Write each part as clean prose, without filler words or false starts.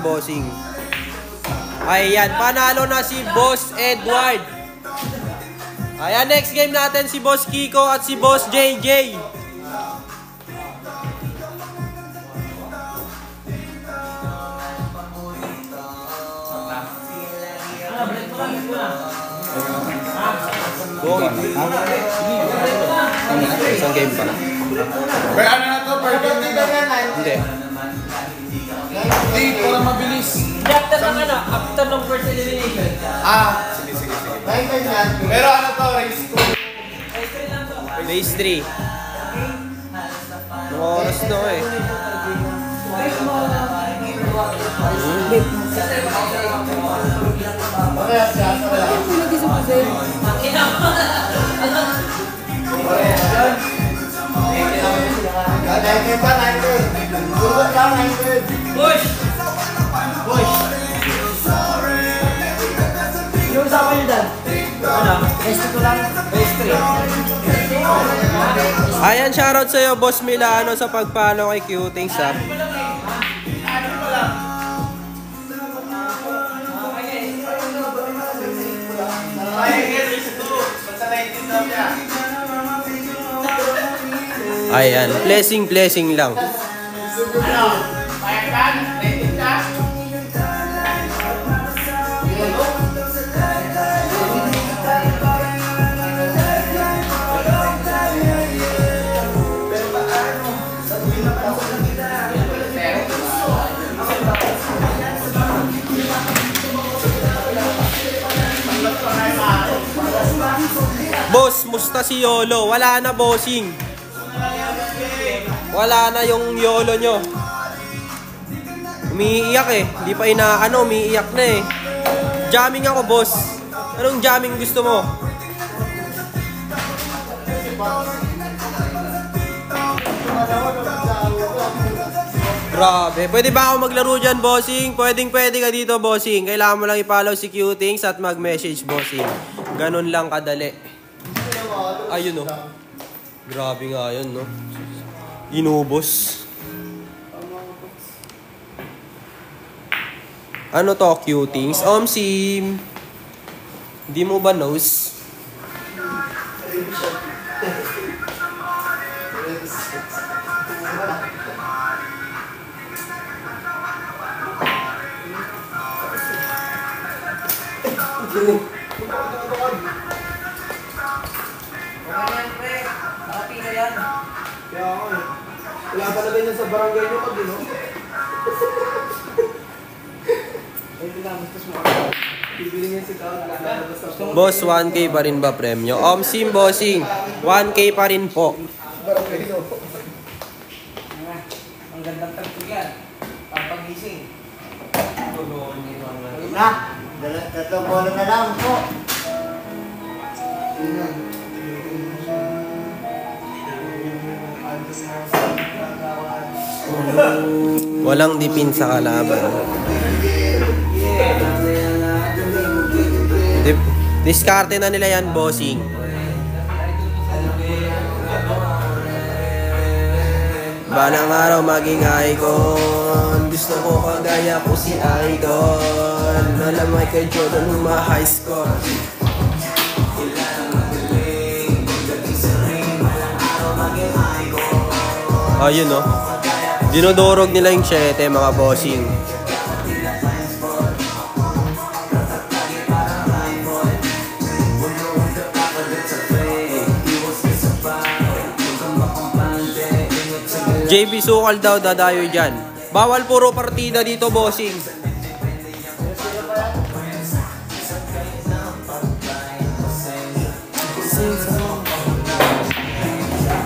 bossing. Ayan, panalo na si Boss Edward. Ayan, next game natin si Boss Kiko at si Boss JJ. Isang game pa na. Pero ano na to? Per game din ba? Hindi. Hindi, para mabilis. After ng first elimination. Sige. Pero ano to? Race 2. Base 3. Anong oras na eh? Push! Yung usapan nyo dyan? Ano? Best ko lang? Best 3. Ayan, shoutout sa'yo, Boss Milano, sa pagpalo kay Cutings, ha. Ayan, blessing lang. Boss, musta si Yolo? Wala na, bossing. Wala na yung Yolo nyo. Umiiyak eh. Hindi pa inaano, umiiyak na eh. Jamming ako, boss. Anong jamming gusto mo? Grabe. Pwede ba ako maglaro dyan, bossing? Pwede ka dito, bossing. Kailangan mo lang i-follow si Cutings at mag-message, bossing. Ganun lang kadali. Ayun, no. Grabe nga yun, no. Inubos. Ano to, Cutings? Sim. Hindi mo ba knows? Wala pa na ganyan sa barangay nyo pag no? Boss, 1K pa rin ba premyo? Sim, bossing. 1K pa rin po. Ang gandang tagtog yan. Pampagising. Na, tatlong bola na lang po. Walang dipin sa kalaban. Diskarte na nila yan, bossing. Balang araw maging icon. Gusto ko kagaya ko si Idol. Nalamay kay Jordan high score. Ayun, no. Dinodorog nila yung 7, mga bossing. JB Sukal daw dadayo dyan. Bawal puro partida dito, bossing.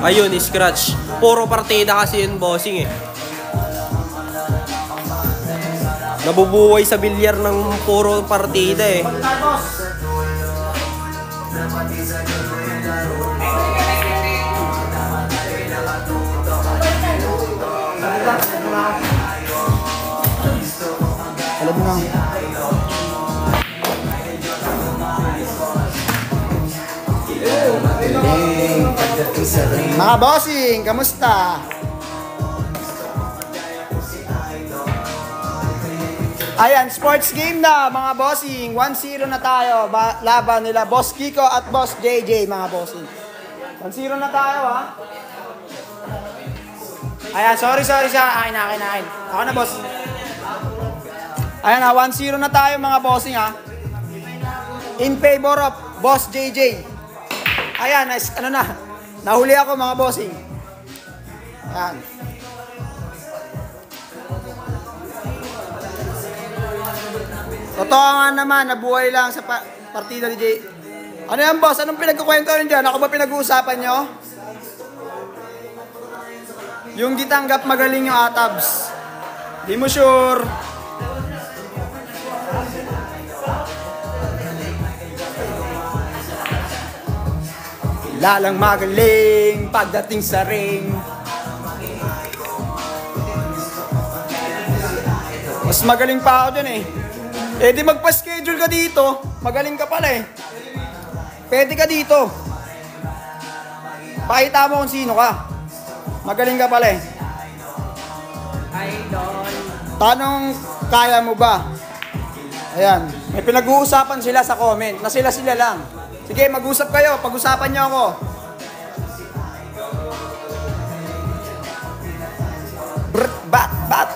Ayun, scratch. Puro partida kasi yun, bossing eh. Nabubuhay sa bilyar ng puro partida eh. Alam mo na. Mga bossing, kamusta? Ayan, sports game na mga bossing. 1-0 na tayo. Laban nila Boss Kiko at Boss JJ mga bossing. 1-0 na tayo ha. Ayan, sorry sa akin. Ako na boss. Ayan ha, 1-0 na tayo mga bossing ha. In favor of Boss JJ. Ayan, ano na. Nahuli ako mga bossing. Ayan. Totoo nga naman, nabuhay lang sa partida ni Jay. Ano yan boss? Anong pinagkukwento rin dyan? Ako ba pinag-uusapan nyo? Yung di tanggap magaling yung atabs. Di mo sure. Lalang magaling pagdating sa ring. Mas magaling pa ako dyan eh. Eh di magpa-schedule ka dito. Magaling ka pala eh. Pwede ka dito. Pakita mo kung sino ka. Magaling ka pala eh. Tanong, kaya mo ba? Ayan. May pinag-uusapan sila sa comment na sila lang. Sige, mag-usap kayo. Pag-usapan niyo ako. Bat.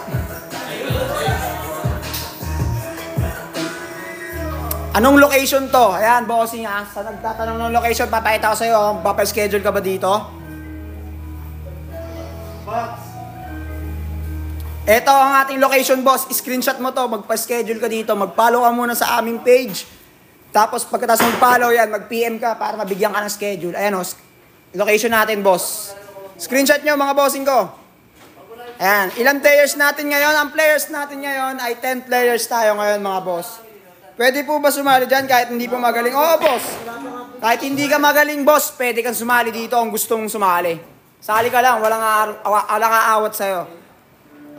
Anong location to? Ayan, bossing ha. Sa nagtatanong ng location, papakita ko sa'yo. Papa-schedule ka ba dito? Ito ang ating location, boss. Screenshot mo to. Magpa-schedule ka dito. Mag-follow ka muna sa aming page. Tapos pagkatapos mag-follow yan, mag-PM ka para mabigyan ka ng schedule. Ayan o, location natin, boss. Screenshot nyo, mga bossing ko. Ayan, ilang players natin ngayon? Ang players natin ngayon ay 10 players tayo ngayon, mga boss. Pwede po ba sumali dyan kahit hindi po magaling? Oo, boss. Kahit hindi ka magaling, boss, pwede kang sumali dito kung gusto mong sumali. Sali ka lang, walang aawat sa'yo.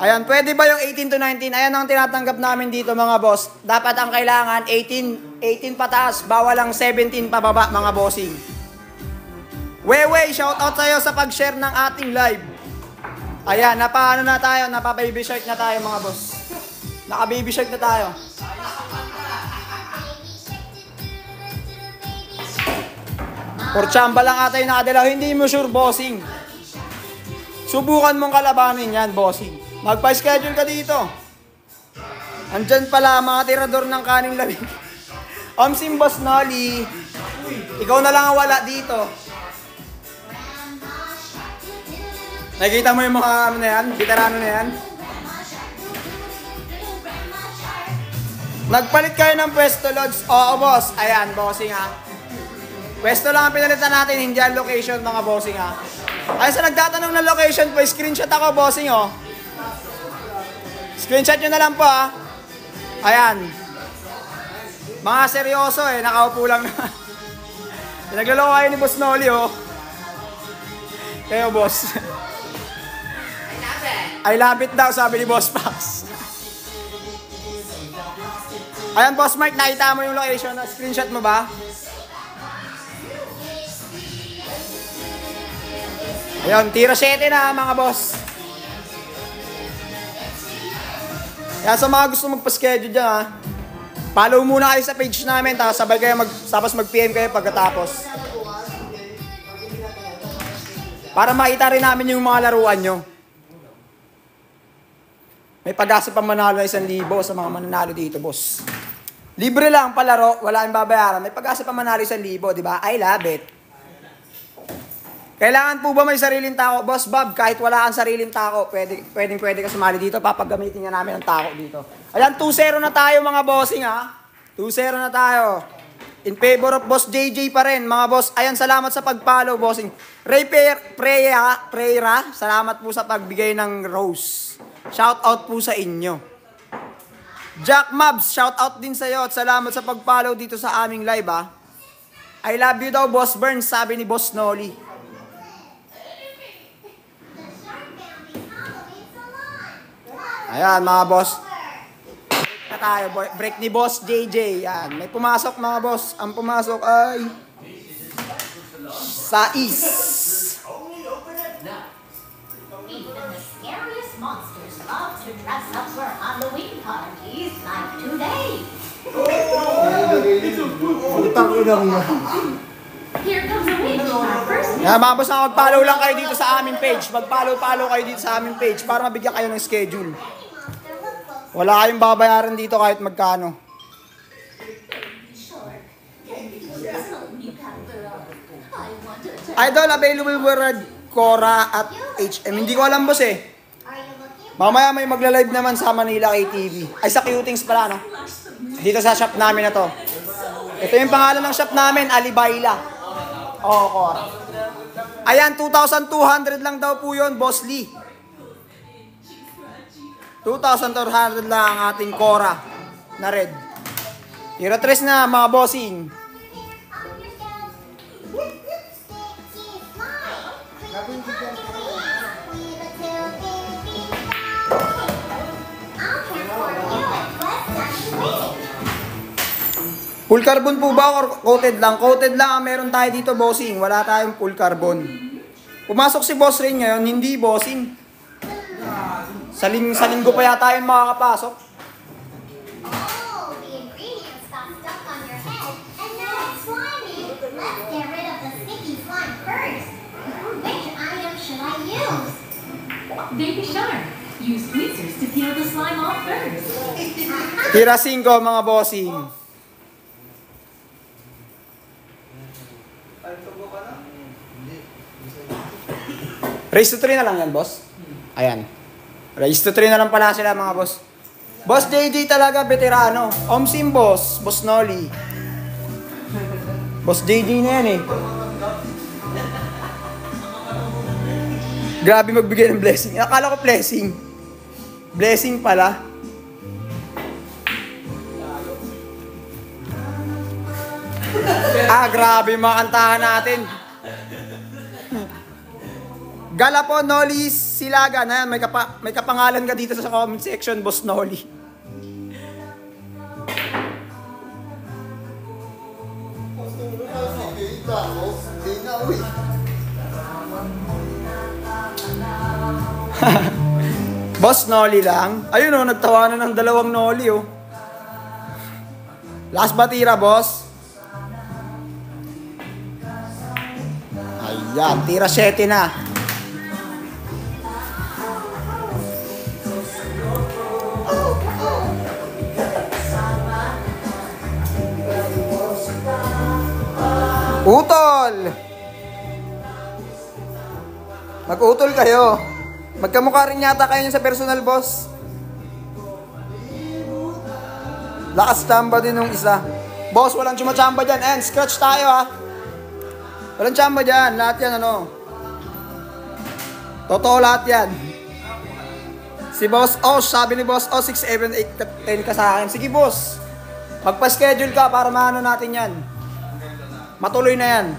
Ayan, pwede ba yung 18 to 19? Ayan ang tinatanggap namin dito, mga boss. Dapat ang kailangan, 18 pataas, bawal lang 17 pababa, mga bossing. Wewe, shoutout sa'yo sa pag-share ng ating live. Ayan, napa baby shark na tayo, mga boss. Naka baby shark na tayo. Porchamba lang ata yung nakadalaw. Hindi mo sure, bossing. Subukan mong kalabanin yan, bossing. Magpa-schedule ka dito. Andyan pala mga tirador ng kaning lamig. Omsim Boss Nolly. Ikaw na lang ang wala dito. Nakikita mo yung mga ano na yan? Veterano na yan? Nagpalit kayo ng pwesto, Lods. Oo, boss. Ayan, bossing ha. Pwesto lang ang pinalitan natin, hindi ang location, mga bossing ha. Ay, sa nagtatanong ng location po, screenshot ako, bossing oh. Screenshot nyo na lang po ha. Ayan. Mga seryoso eh, nakaupo lang naman. Pinagloloko kayo ni Boss Nolly oh. Kayo, boss. I love it daw, sabi ni Boss Pax. Ayan, Boss Mark, nakita mo yung location, screenshot mo ba? Ayun, tira 7 na mga boss. Kaya sa mga gusto magpa-schedule dyan ha, follow muna kayo sa page namin, tapos sabay kayo mag-PM kayo pagkatapos. Para makita rin namin yung mga laruan nyo. May pag-asa pa manalo na 1,000 sa mga mananalo dito, boss. Libre lang palaro, wala ang babayaran. May pag-asa pa manalo 1,000, di ba? I love it. Kailangan po ba may sariling tako? Boss Bob, kahit wala kang sariling tako, pwede ka sumali dito. Papagamitin nga namin ang tako dito. Ayan, 2-0 na tayo mga bossing ha. 2-0 na tayo. In favor of Boss JJ pa rin, mga boss. Ayan, salamat sa pag-follow, bossing. Ray Preyra, salamat po sa pagbigay ng rose. Shout out po sa inyo. Jack Mabs, shout out din sa'yo at salamat sa pag-follow dito sa aming live ha. I love you daw, Boss Burns, sabi ni Boss Nolly. Ayan, mga boss. Break na tayo. Break ni Boss JJ. Ayan, may pumasok, mga boss. Ang pumasok ay Sais. Even the scariest monsters love to dress up for Halloween parties like Here comes a witch. Our first Yan mga boss, mag-follow lang kayo dito sa aming page. Mag-follow kayo dito sa aming page para mabigyan kayo ng schedule. Wala kayong babayaran dito kahit magkano. Idol, available word Cora at HM. Hindi ko alam boss eh. Mamaya may magla-live naman sa Manila KTV. Ay sa Cutings pala no. Dito sa shop namin na to. Ito yung pangalan ng shop namin, Alibayla. Oo, Cora. Ayan, 2,200 lang daw po yun, Boss Lee. 2,200 lang ang ating Cora na red. Tira tres na mga bossing. Full carbon po ba or coated lang? Coated lang ang meron tayo dito, bossing. Wala tayong full carbon. Pumasok si Boss Rain ngayon, hindi bossing. Sa linggo pa yata yung makakapasok. Oh, the ingredients got stuck on your head and now it's slimy. Let's get rid of the sticky slime first. Which item should I use? Baby Shark. Use tweezers to peel the slime off first. Tira 5 mga bossing. Raise to 3 na lang yan, boss. Ayan. Raise to 3 na lang pala sila, mga boss. Boss JJ talaga, veterano. Omsim, boss. Boss Nolly. Boss JJ na yan eh. Grabe magbigay ng blessing. Akala ko blessing. Blessing pala. Grabe yung mga kantahan natin. Gala po, Nolly Silaga. Na yan, may kapangalan ka dito sa comment section, Boss Nolly. Boss Nolly lang. Ayun o, nagtawanan ng 2 Nolly o. Last batira, boss. Ayan, tira 7 na. Utol! Mag-utol kayo. Magkamukha rin yata kayo sa personal, boss. Lakas tamba din nung isa. Boss, walang chumachamba dyan. And scratch tayo, ha. Walang chamba dyan. Lahat yan, ano. Totoo lahat yan. Si Boss Osh, sabi ni Boss Osh, 6, 7, 8, 10 ka sa akin. Sige, boss. Magpa-schedule ka para maano natin yan. Matuloy na yan.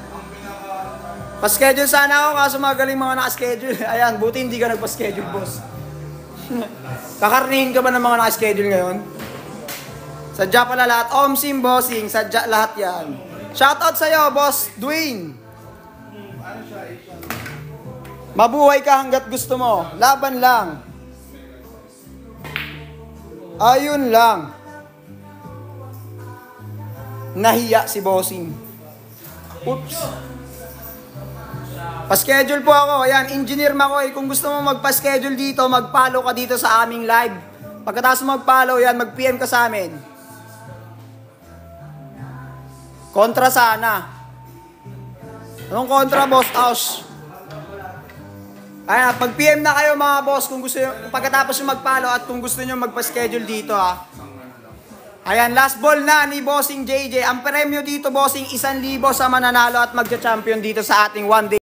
Pa-schedule sana ako kaso magaling mga naka-schedule. Ayan, buti hindi ka nagpa-schedule, boss. Kakarnihin ka ba ng mga naka-schedule ngayon? Sadya pala lahat. Omsim, bossing. Sadya lahat yan. Shoutout sa'yo, Boss Dwayne. Mabuhay ka hanggat gusto mo. Laban lang. Ayun lang. Nahiya si bossing. Oops. Pa-schedule po ako. Ayan, Engineer Makoy. Kung gusto mo magpa-schedule dito, mag-follow ka dito sa aming live. Pagkatapos mag-follow, yan, mag-PM ka sa amin. Kontra sana. Anong kontra, Boss Osh? Ayan, pag-PM na kayo mga boss kung gusto nyo, pagkatapos nyo mag-follow at kung gusto nyo magpa-schedule dito, ha. Ayan, last ball na ni Bossing JJ. Ang premyo dito, Bossing, 1,000 sa mananalo at magcha-champion dito sa ating one day